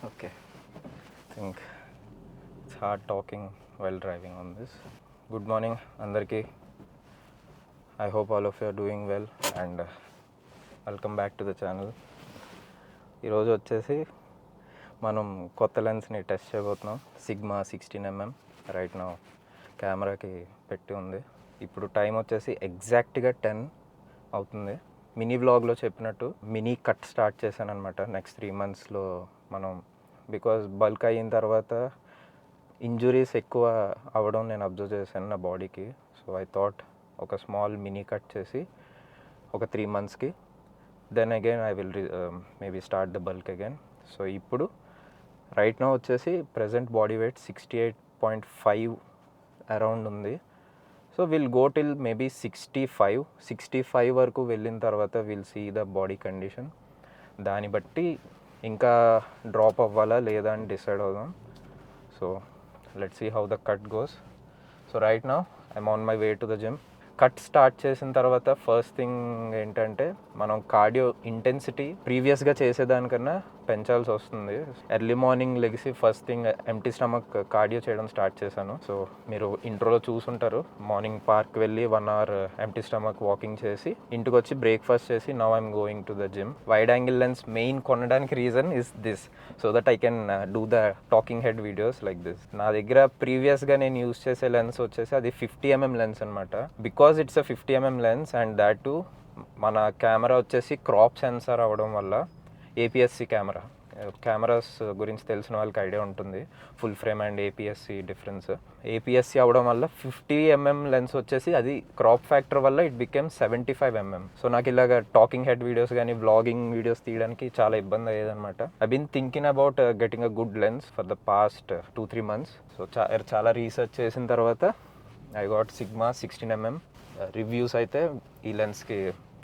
Okay, I think it's hard talking while driving on this. Good morning, Andarki. I hope all of you are doing well and welcome back to the channel. ఈరోజు వచ్చేసి మనం కొత్త లెన్స్ని test చేయబోతున్నాం. Sigma 16mm right నా కెమెరాకి పెట్టి ఉంది. ఇప్పుడు టైం వచ్చేసి ఎగ్జాక్ట్గా 10 అవుతుంది. మినీ వ్లాగ్లో చెప్పినట్టు మినీ కట్ స్టార్ట్ చేశాను అనమాట. నెక్స్ట్ 3 monthsలో మనం బికాజ్ బల్క్ అయిన తర్వాత ఇంజురీస్ ఎక్కువ అవ్వడం నేను అబ్జర్వ్ చేశాను నా బాడీకి. సో ఐ థాట్ ఒక స్మాల్ మినీ కట్ చేసి ఒక 3 monthsకి then again I will maybe start the bulk again. So ఇప్పుడు రైట్ నా వచ్చేసి ప్రజెంట్ బాడీ వెయిట్ 68.5 అరౌండ్ ఉంది. So will go till maybe 65 వరకు వెళ్ళిన తర్వాత will see the body condition. దాన్ని బట్టి ఇంకా డ్రాప్ అవ్వాలా లేదా అని డిసైడ్ అవుదాం. So let's see how the cut goes. So right now I'm on my way to the gym. Cut start చేసిన తర్వాత ఫస్ట్ థింగ్ ఏంటంటే మనం కార్డియో ఇంటెన్సిటీ ప్రీవియస్గా చేసేదానికన్నా పెంచాల్సి వస్తుంది. ఎర్లీ మార్నింగ్ లెగిసి first thing empty stomach cardio చేయడం స్టార్ట్ చేశాను. సో మీరు ఇంట్రోలో చూసుంటారు, మార్నింగ్ పార్క్ వెళ్ళి 1 hour ఎంటీ స్టమక్ వాకింగ్ చేసి ఇంటికి వచ్చి బ్రేక్ఫాస్ట్ చేసి now I'm going to the gym. Wide angle lens main కొనడానికి reason is this, so that I can do the talking head videos like this. నా దగ్గర ప్రీవియస్గా నేను యూస్ చేసే లెన్స్ వచ్చేసి అది 50mm లెన్స్ అనమాట. Because it's a 50mm lens and that to మన కెమెరా వచ్చేసి క్రాప్ సెన్సార్ అవ్వడం వల్ల ఏపీఎస్సి కెమెరాస్ గురించి తెలిసిన వాళ్ళకి ఐడియా ఉంటుంది, full frame and APSC difference. APSC అవ్వడం వల్ల 50mm లెన్స్ వచ్చేసి అది క్రాప్ ఫ్యాక్టర్ వల్ల ఇట్ బికేమ్ 75mm. సో నాకు ఇలాగ టాకింగ్ హెడ్ వీడియోస్ కానీ వ్లాగింగ్ వీడియోస్ తీయడానికి చాలా ఇబ్బంది అయ్యేదన్నమాట. I been thinking about getting a good lens for the past 2-3 months. So చాలా రీసెర్చ్ చేసిన తర్వాత I got Sigma 16mm. Reviews అయితే ఈ లెన్స్కి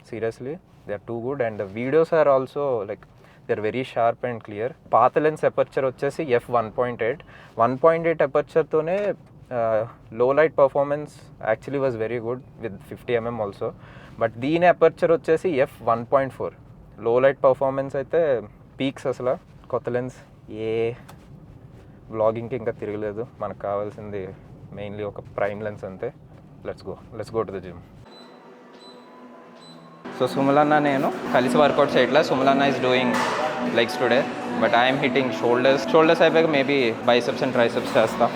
seriously they are too good and the videos are also like they are very sharp and clear. పాత lens aperture వచ్చేసి f1.8 అపర్చర్తోనే low light performance actually was very good with 50mm also. But దీని aperture వచ్చేసి f1.4 లో light performance అయితే peaks. అసలు కొత్త lens ఏ వ్లాగింగ్కి ఇంకా తిరగలేదు. మనకు కావాల్సింది మెయిన్లీ ఒక ప్రైమ్ లెన్స్ అంతే. Let's go to the gym. So సుమలన్న నేను కలిసి వర్కౌట్ చేయట్లా. సుమలన్న is doing legs today but I'm hitting shoulders అయిపోయాక మేబీ బైసెప్స్ అండ్ ట్రైసెప్స్ చేస్తా.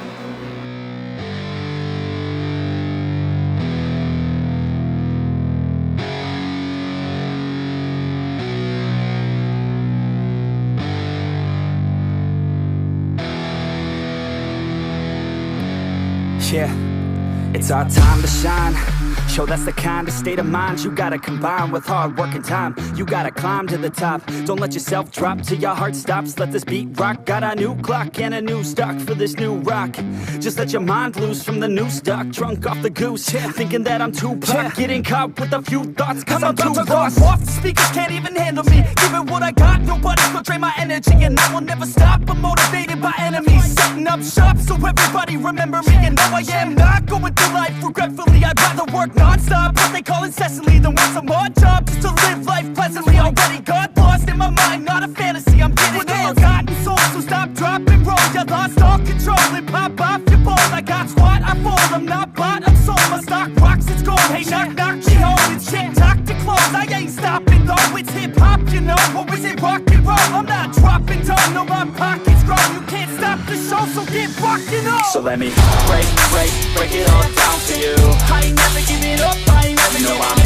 Yeah, it's our time to shine. Show that's the kind of state of mind you gotta combine with hard work and time. You gotta climb to the top. Don't let yourself drop till your heart stops. Let this beat rock. Got a new clock and a new stock for this new rock. Just let your mind loose from the new stock. Drunk off the goose, thinking that I'm too pop. Getting caught with a few thoughts cause I'm too lost. Off the speakers can't even handle me. Giving what I got, nobody's gonna drain my energy. And I will never stop, I'm motivated by enemies. Setting up shop so everybody remember me. And now I am not going through life regretfully. I'd rather work non-stop, what they call incessantly, than want some more job just to live life pleasantly. Already got lost in my mind, not a fantasy. I'm getting ill-gotten souls, so stop, drop, and roll. You lost all control and pop off your ball. I got squat, I fall, I'm not bought, I'm sold. My stock rocks, it's gold. Hey, knock, knock, me home. It's shit, talk to close. I ain't stopping though, it's hip-hop, you know. Or is it rock and roll? I'm not dropping down, no, my pockets grow. You can't stop the show, so get rockin' on. So let me break it all down for you. I ain't never giving up, I ain't never giving up. I'm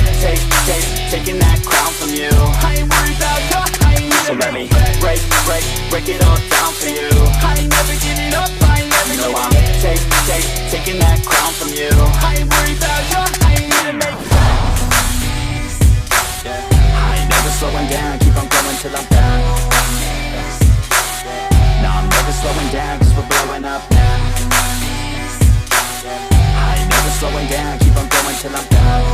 taking that crown from you. I ain't worried about you, I ain't never. So let me break it all down for you. I ain't never giving up, I ain't never giving up. I'm taking that crown from you. I ain't worried about you, I ain't never make friends. I ain't never slowing down, keep on going till I'm done. No, I'm never slowing down cause we're blowing up now. I ain't never slowing down, keep on going till I'm done.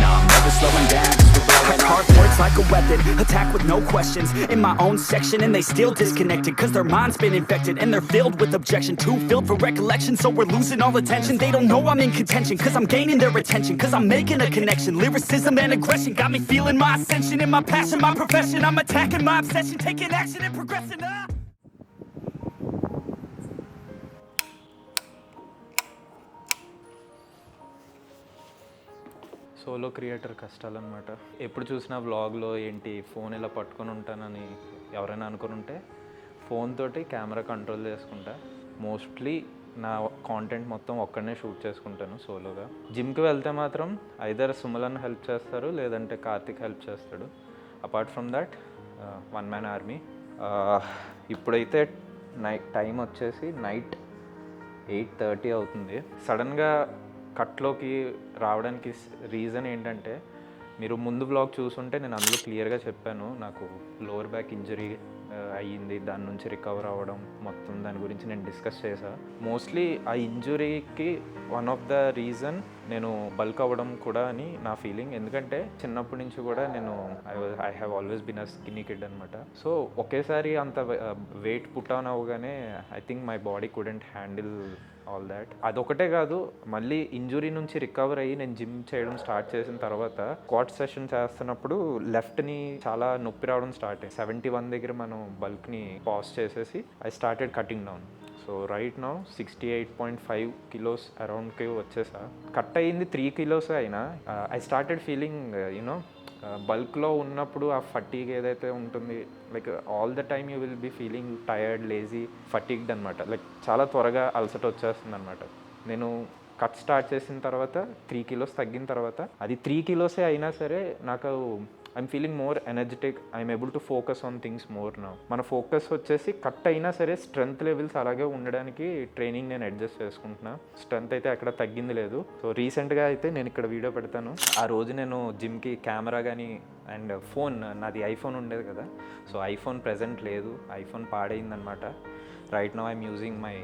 No, I'm never slowing down cause we're blowing up. Hard work it's like a weapon, attack with no questions. In my own section and they still disconnected, cause their mind's been infected and they're filled with objection. Too filled for recollection, so we're losing all attention. They don't know I'm in contention, cause I'm gaining their attention, cause I'm making a connection. Lyricism and aggression got me feeling my ascension. In my passion, my profession, I'm attacking my obsession, taking action and progressing. Solo creator కష్టాలు అనమాట. ఎప్పుడు చూసినా వ్లాగ్లో ఏంటి phone ఇలా పట్టుకొని ఉంటానని ఎవరైనా అనుకుని ఉంటే, ఫోన్ తోటి కెమెరా కంట్రోల్ చేసుకుంటా. మోస్ట్లీ నా కాంటెంట్ మొత్తం ఒక్కడనే షూట్ చేసుకుంటాను సోలోగా. జిమ్కి వెళ్తే మాత్రం ఐదర్ సుమలన్ హెల్ప్ చేస్తారు, లేదంటే కార్తిక్ హెల్ప్ చేస్తాడు. Apart from that one man army. ఇప్పుడైతే టైం వచ్చేసి నైట్ 8:30 అవుతుంది. సడన్గా కట్లోకి రావడానికి రీజన్ ఏంటంటే, మీరు ముందు బ్లాగ్ చూసుంటే నేను అందులో క్లియర్గా చెప్పాను, నాకు లోవర్ బ్యాక్ ఇంజరీ అయ్యింది, దాని నుంచి రికవర్ అవ్వడం మొత్తం దాని గురించి నేను డిస్కస్ చేశాను. మోస్ట్లీ ఆ ఇంజురీకి వన్ ఆఫ్ ద రీజన్ నేను బల్క్ అవ్వడం కూడా అని నా ఫీలింగ్. ఎందుకంటే చిన్నప్పటి నుంచి కూడా నేను I have always been a skinny kid అనమాట. సో ఒకేసారి అంత వెయిట్ పుట్ ఆన్ అవ్వగానే I think my body couldn't handle all that. అదొకటే కాదు, మళ్ళీ ఇంజురీ నుంచి రికవర్ అయ్యి నేను జిమ్ చేయడం స్టార్ట్ చేసిన తర్వాత స్క్వాట్ సెషన్ చేస్తున్నప్పుడు లెఫ్ట్ని చాలా నొప్పి రావడం స్టార్ట్ అయ్యింది. 71 దగ్గర మనం బల్క్ని పాజ్ చేసేసి I started cutting down. So right now 68.5 kilos అరౌండ్కి వచ్చేసా. కట్ అయ్యింది 3 కిలోస్ అయినా ఐ స్టార్టెడ్ ఫీలింగ్ యూనో బల్క్లో ఉన్నప్పుడు ఆ ఫటీగ్ ఏదైతే ఉంటుంది, like all the time you will be feeling tired, lazy, fatigued అనమాట. లైక్ చాలా త్వరగా అలసట వచ్చేస్తుంది అనమాట. నేను కట్ స్టార్ట్ చేసిన తర్వాత 3 కిలోస్ తగ్గిన తర్వాత, అది 3 కిలోసే అయినా సరే నాకు I'm feeling more energetic, I'm able to focus on things more now. మన ఫోకస్ వచ్చేసి కట్ అయినా సరే స్ట్రెంత్ లెవెల్స్ అలాగే ఉండడానికి ట్రైనింగ్ నేను అడ్జస్ట్ చేసుకుంటున్నా. స్ట్రెంత్ అయితే అక్కడ తగ్గింది లేదు. సో రీసెంట్గా అయితే నేను ఇక్కడ వీడియో పెడతాను. ఆ రోజు నేను జిమ్కి కెమెరా కానీ అండ్ ఫోన్, నాది ఐఫోన్ ఉండేది కదా, సో ఐఫోన్ ప్రెజెంట్ లేదు, ఐఫోన్ పాడైందనమాట. Right now I'm using my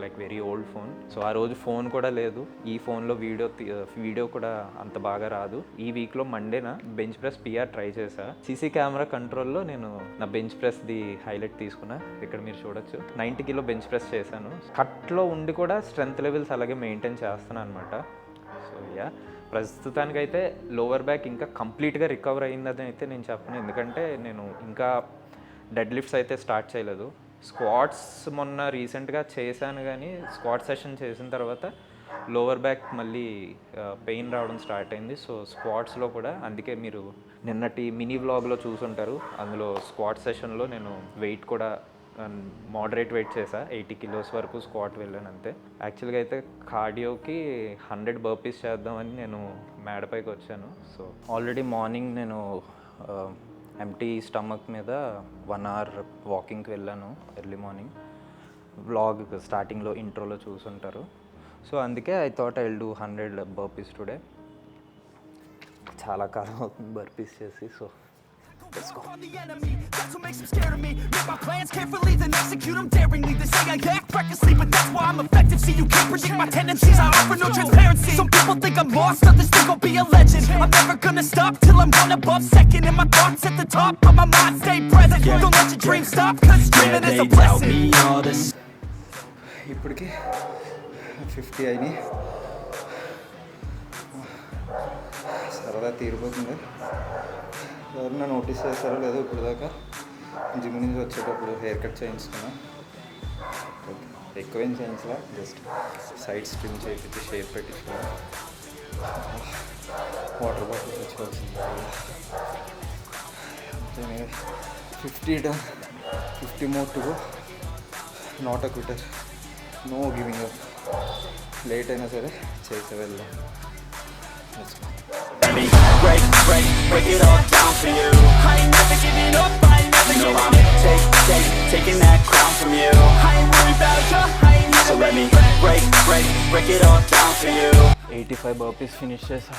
like very old phone. So ఆ రోజు ఫోన్ కూడా లేదు. ఈ ఫోన్లో వీడియో కూడా అంత బాగా రాదు. ఈ వీక్లో మండేన బెంచ్ ప్రెస్ పిఆర్ ట్రై చేశా. సీసీ కెమెరా కంట్రోల్లో నేను నా బెంచ్ ప్రెస్ది హైలైట్ తీసుకున్నా. ఇక్కడ మీరు చూడొచ్చు 90 కిలో బెంచ్ ప్రెస్ చేశాను. కట్లో ఉండి కూడా స్ట్రెంత్ లెవెల్స్ అలాగే మెయింటైన్ చేస్తున్నాను అనమాట. సో యా, ప్రస్తుతానికైతే లోవర్ బ్యాక్ ఇంకా కంప్లీట్గా రికవర్ అయిందని అయితే నేను చెప్పను. ఎందుకంటే నేను ఇంకా డెడ్ లిఫ్ట్స్ అయితే స్టార్ట్ చేయలేదు. స్క్వాట్స్ మొన్న రీసెంట్గా చేశాను, కానీ స్క్వాట్ సెషన్ చేసిన తర్వాత లోవర్ బ్యాక్ మళ్ళీ పెయిన్ రావడం స్టార్ట్ అయింది. సో స్క్వాట్స్లో కూడా, అందుకే మీరు నిన్నటి మినీ వ్లాగ్లో చూసుంటారు, అందులో స్క్వాట్ సెషన్లో నేను వెయిట్ కూడా మోడరేట్ వెయిట్ చేశా. 80 కిలోస్ వరకు స్క్వాట్ వెళ్ళాను అంతే. యాక్చువల్గా అయితే కార్డియోకి 100 బర్పీస్ చేద్దామని నేను మేడపైకి వచ్చాను. సో ఆల్రెడీ మార్నింగ్ నేను ఎంటీ స్టమక్ మీద 1 అవర్ వాకింగ్కి వెళ్ళాను ఎర్లీ మార్నింగ్. వ్లాగ్ స్టార్టింగ్లో ఇంట్రోలో చూసుంటారు. సో అందుకే I thought I will do 100 burpees today. చాలా కాలం అవుతుంది బర్పీస్ చేసి. So let's go. The enemy, that's what makes them scared of me. Make my plans carefully, then execute them daringly. They say I act recklessly, but that's why I'm effective. See, you can't predict my tendencies, I offer no transparency. Some people think I'm lost, others think I'll be a legend. I'm never gonna stop till I'm one above second. And my thoughts at the top, but my mind stay present. Don't let your dreams stop, cause dreaming is a blessing. ఇప్పటికి 50 అయినాయి. సరదా తీరిపోతుంది. ఎవరన్నా notice చేస్తారో లేదో ఇప్పుడు దాకా gym నుంచి వచ్చేటప్పుడు హెయిర్ కట్ చేయించుకున్నా. ఎక్కువేం చేయించలా, జస్ట్ సైడ్ స్ట్రిమ్ చేయించి షేప్ పెట్టించుకున్నా. వాటర్ బాటిల్ తెచ్చుకోవాల్సింది. 50 more to go. Not a quitter, no giving up. Late అయినా సరే చేసే వెళ్దాం. Break it all down for you. I ain't never giving up, I ain't never giving up. Taking that crown from you. I ain't worried about you, I ain't never. So let me break it all down for you. 85 burpees finish చేసా.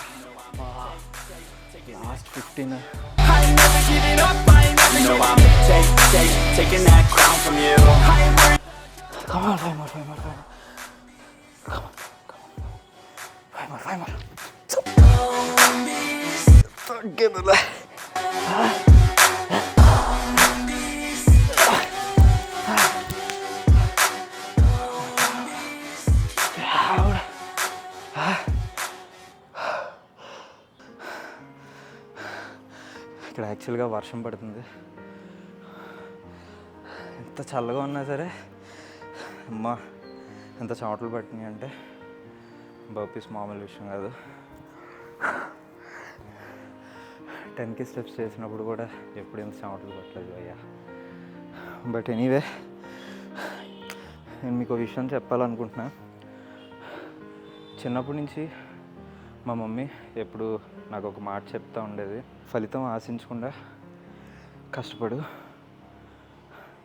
Last 15. I ain't never giving up, I ain't never giving up. Taking that crown from you. I ain't worried. Come on, 5 more. Come on. 5 more. తగ్గేదిలే. ఇక్కడ యాక్చువల్గా వర్షం పడుతుంది. ఎంత చల్లగా ఉన్నా సరే అమ్మా ఎంత చెమటలు పట్టినాయి అంటే బర్పీస్ మామూలు విషయం కాదు. 10K స్టెప్స్ చేసినప్పుడు కూడా ఎప్పుడేం చెమటలు పట్టలేదు అయ్యా. బట్ ఎనీవే నేను మీకు విషయం చెప్పాలనుకుంటున్నా. చిన్నప్పటి నుంచి మా మమ్మీ ఎప్పుడు నాకు ఒక మాట చెప్తూ ఉండేది, ఫలితం ఆశించకుండా కష్టపడు.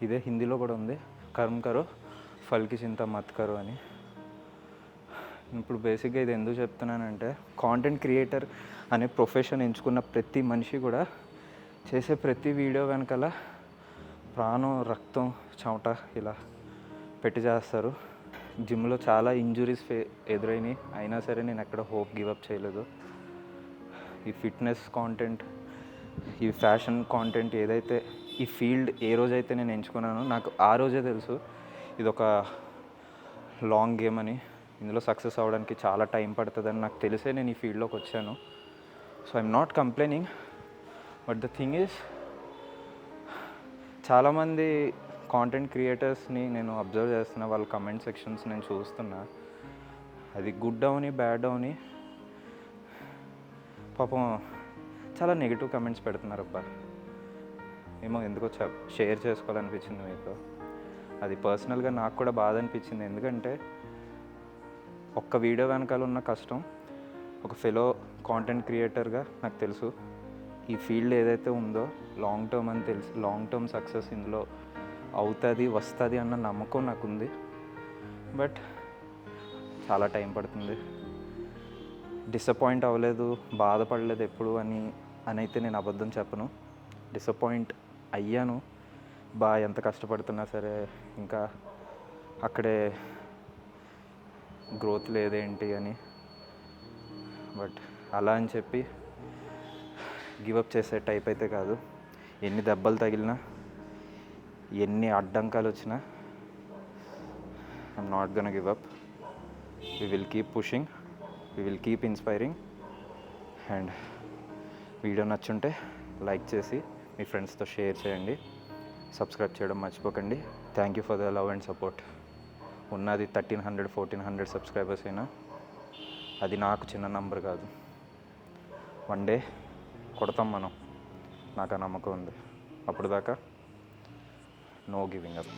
ఇదే హిందీలో కూడా ఉంది, కర్మ కరో ఫల్కి చింత మత్ కరో అని. ఇప్పుడు బేసిక్గా ఇది ఎందుకు చెప్తున్నానంటే, కాంటెంట్ క్రియేటర్ అనే ప్రొఫెషన్ ఎంచుకున్న ప్రతి మనిషి కూడా చేసే ప్రతి వీడియో వెనకాల ప్రాణం, రక్తం, చెమట ఇలా పెట్టి చేస్తారు. జిమ్లో చాలా ఇంజురీస్ ఎదురైనాయి, అయినా సరే నేను ఎక్కడ హోప్ గివప్ చేయలేదు. ఈ ఫిట్నెస్ కాంటెంట్, ఈ ఫ్యాషన్ కాంటెంట్ ఏదైతే, ఈ ఫీల్డ్ ఏ రోజైతే నేను ఎంచుకున్నానో నాకు ఆ రోజే తెలుసు ఇది ఒక లాంగ్ గేమ్ అని. ఇందులో సక్సెస్ అవ్వడానికి చాలా టైం పడుతుందని నాకు తెలిసే నేను ఈ ఫీల్డ్లోకి వచ్చాను. So I'm not complaining, but the thing is చాలామంది కాంటెంట్ క్రియేటర్స్ని నేను అబ్జర్వ్ చేస్తున్నా, వాళ్ళ కమెంట్ సెక్షన్స్ నేను చూస్తున్నా. అది గుడ్ అవని బ్యాడ్ అవని పాపం చాలా నెగిటివ్ కమెంట్స్ పెడుతున్నారు. అబ్బా ఏమో ఎందుకో షేర్ చేసుకోవాలనిపించింది మీతో. అది పర్సనల్గా నాకు కూడా బాధ అనిపించింది, ఎందుకంటే ఒక్క వీడియో వెనకాల ఉన్న కష్టం ఒక ఫెలో కాంటెంట్ క్రియేటర్గా నాకు తెలుసు. ఈ ఫీల్డ్ ఏదైతే ఉందో లాంగ్ టర్మ్ అని తెలుసు, లాంగ్ టర్మ్ సక్సెస్ ఇందులో అవుతుంది వస్తుంది అన్న నమ్మకం నాకు ఉంది. బట్ చాలా టైం పడుతుంది. డిసప్పాయింట్ అవ్వలేదు, బాధపడలేదు ఎప్పుడు అని అయితే నేను అబద్ధం చెప్పను. డిసప్పాయింట్ అయ్యాను, ఎంత కష్టపడుతున్నా సరే ఇంకా అక్కడే గ్రోత్ లేదేంటి అని. బట్ అలా అని చెప్పి గివప్ చేసే టైప్ అయితే కాదు. ఎన్ని దెబ్బలు తగిలినా, ఎన్ని అడ్డంకాలు వచ్చినా I'm not gonna give up. We will keep pushing, we will keep inspiring. And video నచ్చుంటే లైక్ చేసి మీ ఫ్రెండ్స్తో షేర్ చేయండి, సబ్స్క్రైబ్ చేయడం మర్చిపోకండి. Thank you for the love and support. ఉన్నది 1300-1400 సబ్స్క్రైబర్స్ అయినా అది నాకు చిన్న నంబర్ కాదు. వన్ డే కొడతాం మనం, నాకు ఆ నమ్మకం ఉంది. అప్పుడు దాకా నో గివింగ్ అప్.